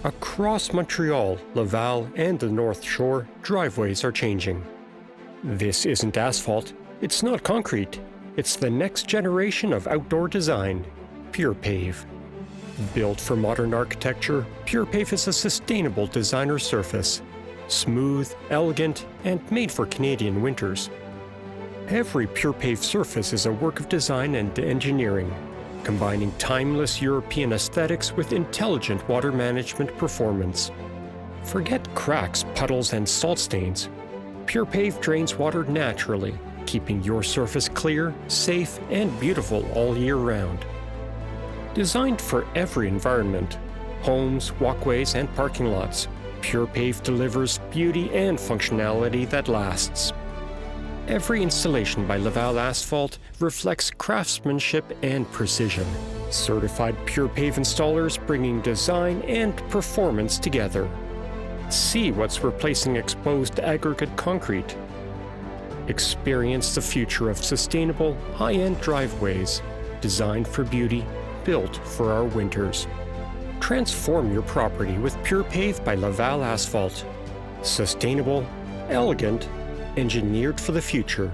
Across Montreal, Laval, and the North Shore, driveways are changing. This isn't asphalt, it's not concrete, it's the next generation of outdoor design, PurePave. Built for modern architecture, PurePave is a sustainable designer surface, smooth, elegant, and made for Canadian winters. Every PurePave surface is a work of design and engineering, combining timeless European aesthetics with intelligent water management performance. Forget cracks, puddles, and salt stains. PurePave drains water naturally, keeping your surface clear, safe, and beautiful all year round. Designed for every environment, homes, walkways, and parking lots, PurePave delivers beauty and functionality that lasts. Every installation by Laval Asphalt reflects craftsmanship and precision. Certified PurePave installers bringing design and performance together. See what's replacing exposed aggregate concrete. Experience the future of sustainable, high-end driveways, designed for beauty, built for our winters. Transform your property with PurePave by Laval Asphalt. Sustainable, elegant, engineered for the future.